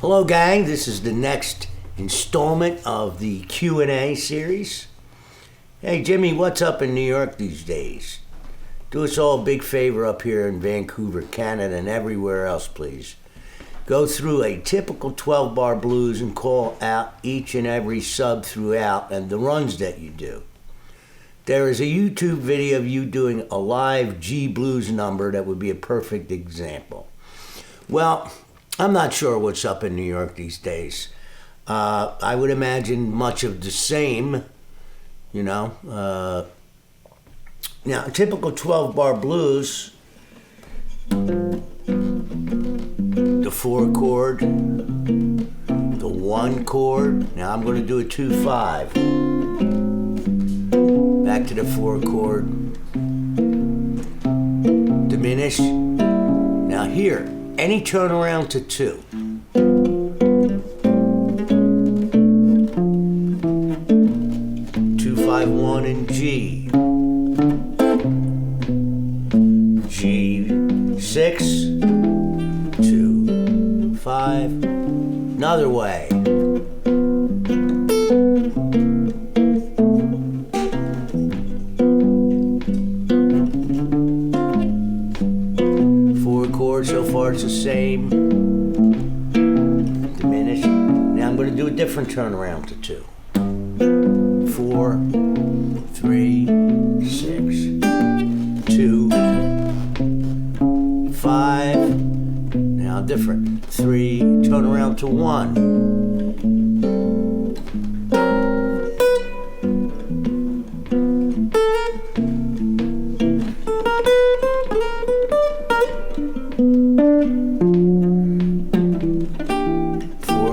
Hello gang, this is the next installment of the Q&A series. Hey Jimmy, what's up in New York these days? Do us all a big favor up here in Vancouver, Canada, and everywhere else, please. Go through a typical 12-bar blues and call out each and every sub throughout and the runs that you do. There is a YouTube video of you doing a live G blues number that would be a perfect example. Well, I'm not sure what's up in New York these days. I would imagine much of the same, you know. Now, typical 12-bar blues, the 4 chord, the 1 chord. Now I'm going to do a 2-5. Back to the 4 chord. Diminish. Now here, any turnaround to 2. 2-5-1 in G. G6, 2, 5. Another way. So far it's the same. Diminish. Now I'm going to do a different turnaround to 2. 4, 3, 6, 2, 5. Now different. 3, turn around to 1.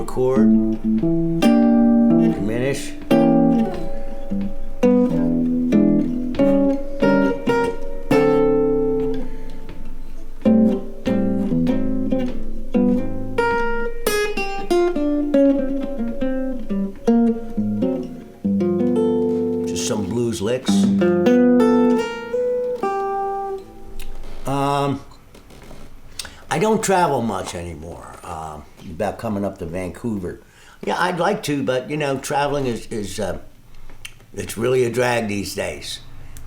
Chord, diminish, just some blues licks. I don't travel much anymore. About coming up to Vancouver. Yeah, I'd like to, but you know, traveling is it's really a drag these days.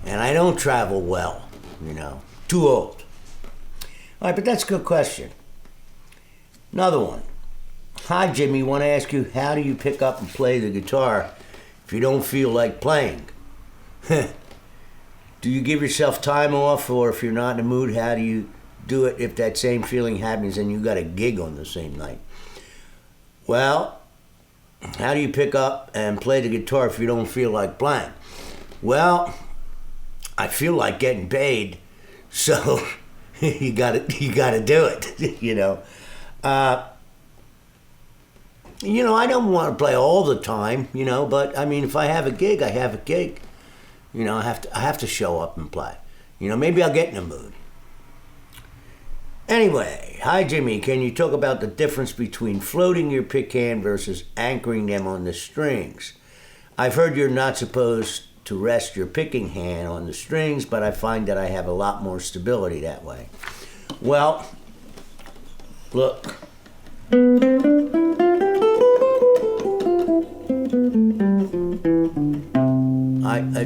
And I don't travel well, you know, too old. All right, but that's a good question. Another one. Hi, Jimmy, want to ask you, how do you pick up and play the guitar if you don't feel like playing? Do you give yourself time off, or if you're not in the mood, how do you do it if that same feeling happens and you got a gig on the same night? Well, how do you pick up and play the guitar if you don't feel like playing? Well, I feel like getting paid, so you gotta do it. You know, I don't want to play all the time, you know, but I mean, if I have a gig, I have a gig. You know, I have to show up and play. You know, maybe I'll get in the mood. Anyway, hi Jimmy, can you talk about the difference between floating your pick hand versus anchoring them on the strings? I've heard you're not supposed to rest your picking hand on the strings, but I find that I have a lot more stability that way. Well, look.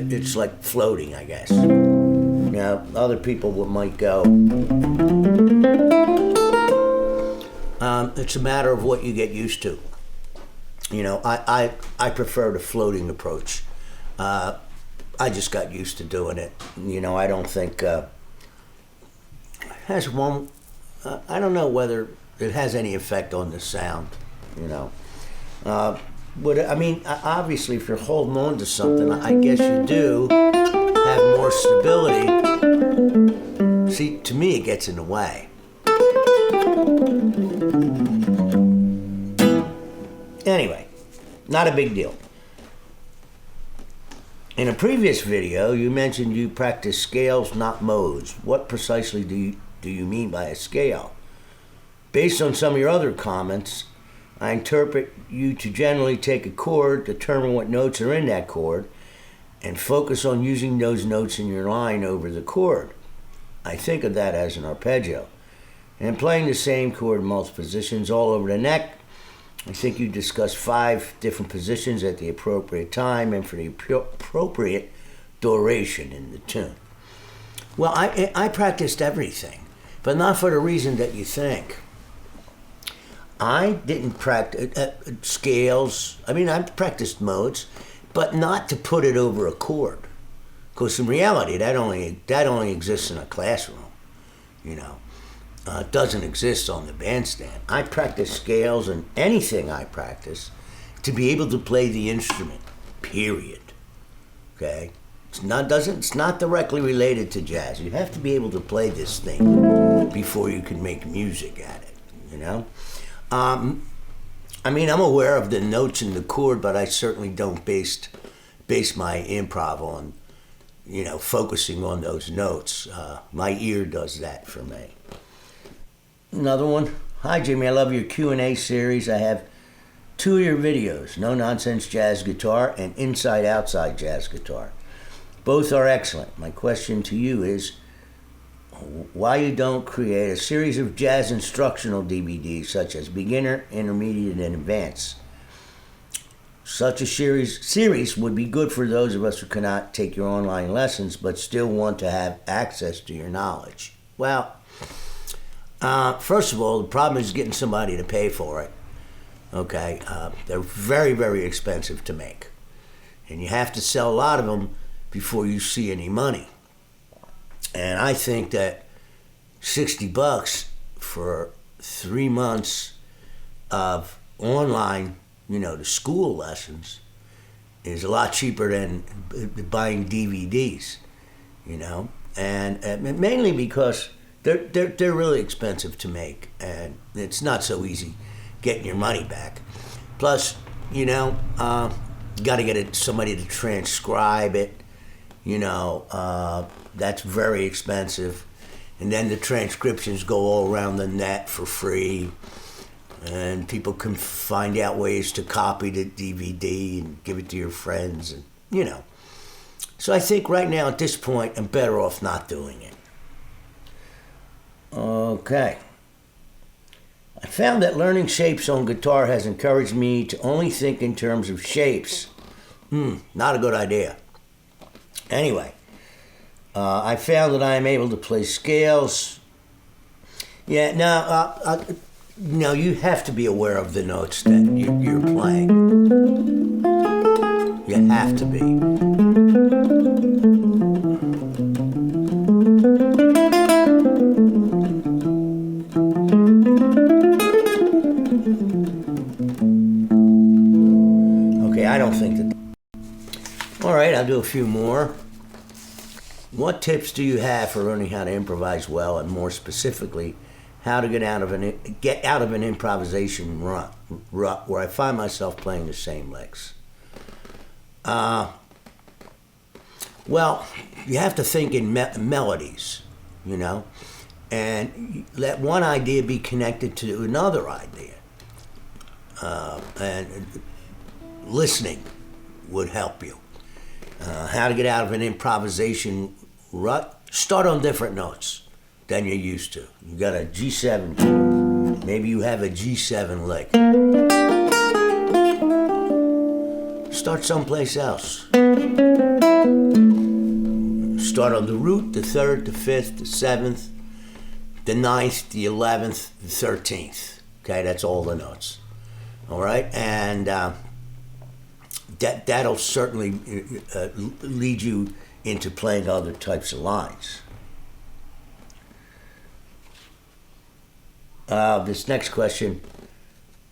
It's like floating, I guess. Now, other people might go, it's a matter of what you get used to. You know, I prefer the floating approach. I just got used to doing it. You know, I don't think has one. I don't know whether it has any effect on the sound. You know, but I mean, obviously, if you're holding on to something, I guess you do have more stability. See, to me, it gets in the way. Anyway, not a big deal. In a previous video, you mentioned you practice scales, not modes. What precisely do you mean by a scale? Based on some of your other comments, I interpret you to generally take a chord, determine what notes are in that chord, and focus on using those notes in your line over the chord. I think of that as an arpeggio. And playing the same chord in multiple positions all over the neck I think you discussed 5 different positions at the appropriate time and for the appropriate duration in the tune. Well, I practiced everything, but not for the reason that you think. I didn't practice scales. I mean, I practiced modes, but not to put it over a chord. Because in reality, that only exists in a classroom, you know. It doesn't exist on the bandstand. I practice scales and anything I practice to be able to play the instrument, period. Okay? It's not directly related to jazz. You have to be able to play this thing before you can make music at it, you know? I mean, I'm aware of the notes in the chord, but I certainly don't base my improv on, you know, focusing on those notes. My ear does that for me. Another one. Hi, Jimmy. I love your Q&A series. I have 2 of your videos, No Nonsense Jazz Guitar and Inside Outside Jazz Guitar. Both are excellent. My question to you is why you don't create a series of jazz instructional DVDs such as Beginner, Intermediate, and Advanced. Such a series would be good for those of us who cannot take your online lessons but still want to have access to your knowledge. Well, first of all, the problem is getting somebody to pay for it. Okay, they're very, very expensive to make. And you have to sell a lot of them before you see any money. And I think that $60 for 3 months of online, you know, the school lessons is a lot cheaper than buying DVDs, you know, and mainly because they're really expensive to make, and it's not so easy getting your money back. Plus, you know, you got to get somebody to transcribe it, you know. That's very expensive. And then the transcriptions go all around the net for free. And people can find out ways to copy the DVD and give it to your friends, and, you know. So I think right now at this point, I'm better off not doing it. Okay. I found that learning shapes on guitar has encouraged me to only think in terms of shapes. Not a good idea. Anyway. I found that I am able to play scales. Yeah, now you have to be aware of the notes that you're playing. You have to be. Okay, I don't think that. All right, I'll do a few more. What tips do you have for learning how to improvise well, and more specifically, how to get out of an improvisation rut where I find myself playing the same licks? Well, you have to think in melodies, you know, and let one idea be connected to another idea. And listening would help you. How to get out of an improvisation rut? Start on different notes than you're used to. You got a G7 chord. Maybe you have a G7 lick. Start someplace else. Start on the root, the 3rd, the 5th, the 7th, the 9th, the 11th, the 13th. Okay, that's all the notes. All right, and that'll certainly lead you into playing other types of lines. This next question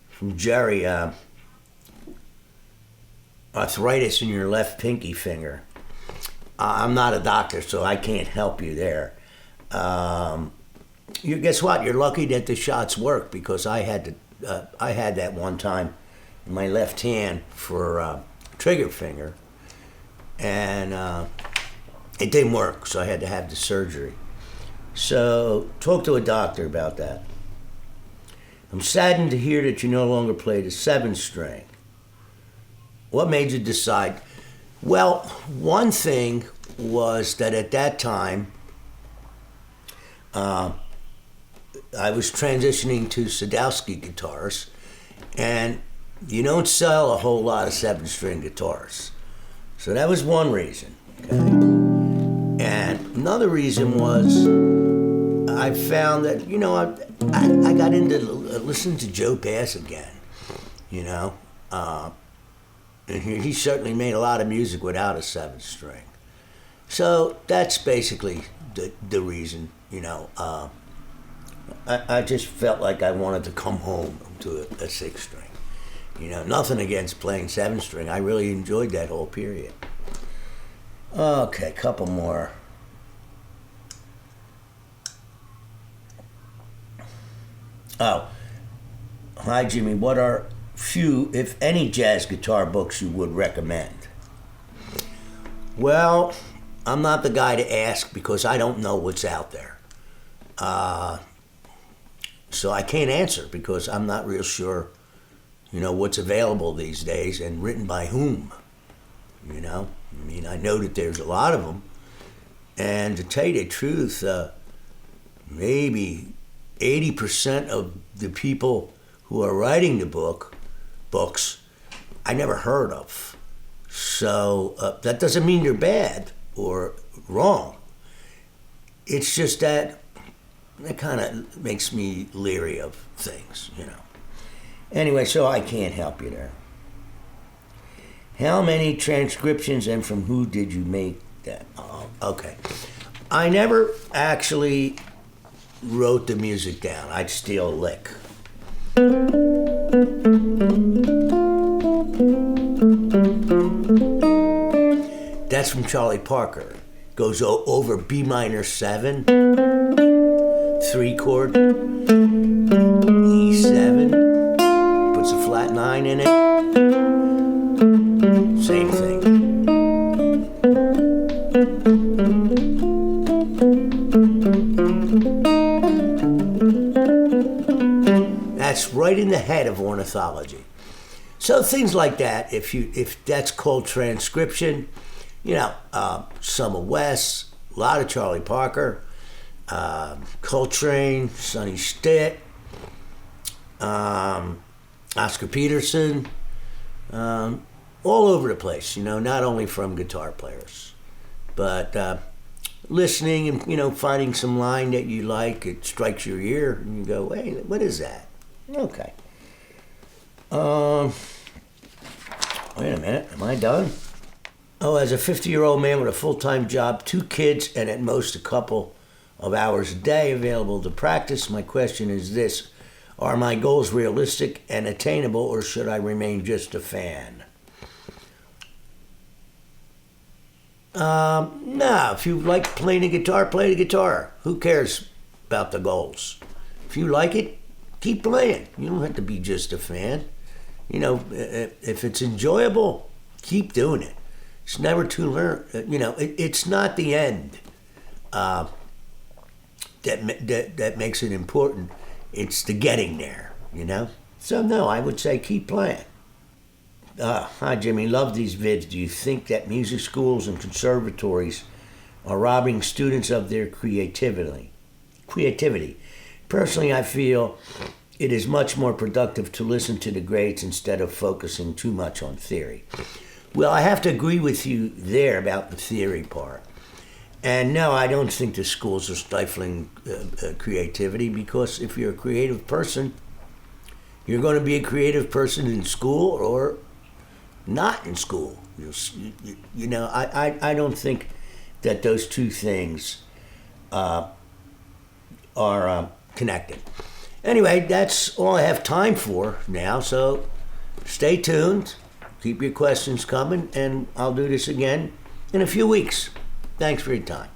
from Jerry. Arthritis in your left pinky finger. I'm not a doctor, so I can't help you there. Guess what? You're lucky that the shots work, because I had that one time in my left hand for trigger finger, and it didn't work, so I had to have the surgery. So talk to a doctor about that. I'm saddened to hear that you no longer play the 7-string. What made you decide? Well, one thing was that at that time, I was transitioning to Sadowski guitars, And you don't sell a whole lot of 7-string guitars. So that was one reason. Okay? And another reason was I found that, I got into listening to Joe Pass again, and he certainly made a lot of music without a 7-string. So that's basically the reason, I just felt like I wanted to come home to a 6-string. Nothing against playing 7-string. I really enjoyed that whole period. Okay, couple more. Oh, hi Jimmy. What are few, if any, jazz guitar books you would recommend? Well, I'm not the guy to ask because I don't know what's out there. So I can't answer because I'm not real sure, what's available these days and written by whom. I know that there's a lot of them. And to tell you the truth, maybe 80% of the people who are writing the books, I never heard of. So that doesn't mean they're bad or wrong. It's just that kind of makes me leery of things, Anyway, so I can't help you there. How many transcriptions and from who did you make that? Oh, okay. I never actually wrote the music down. I'd steal a lick. That's from Charlie Parker. Goes over B minor 7, 3 chord, E7, puts a flat 9 in it. Same thing. That's right in the head of ornithology. So things like that, if that's called transcription, some of Wes, a lot of Charlie Parker, Coltrane, Sonny Stitt, Oscar Peterson, all over the place, not only from guitar players, but listening and, finding some line that you like, it strikes your ear, and you go, hey, what is that? Okay. Wait a minute, am I done? Oh, as a 50-year-old man with a full-time job, 2 kids, and at most a couple of hours a day available to practice, my question is this: are my goals realistic and attainable, or should I remain just a fan? No, if you like playing the guitar, play the guitar. Who cares about the goals? If you like it, keep playing. You don't have to be just a fan. If it's enjoyable, keep doing it. It's never too late. It's not the end that makes it important. It's the getting there, So no, I would say keep playing. Hi Jimmy, love these vids. Do you think that music schools and conservatories are robbing students of their creativity? Personally, I feel it is much more productive to listen to the greats instead of focusing too much on theory. Well, I have to agree with you there about the theory part. And no, I don't think the schools are stifling creativity, because if you're a creative person, you're going to be a creative person in school or not in school. I don't think that those two things are connected. Anyway, that's all I have time for now, so stay tuned. Keep your questions coming, and I'll do this again in a few weeks. Thanks for your time.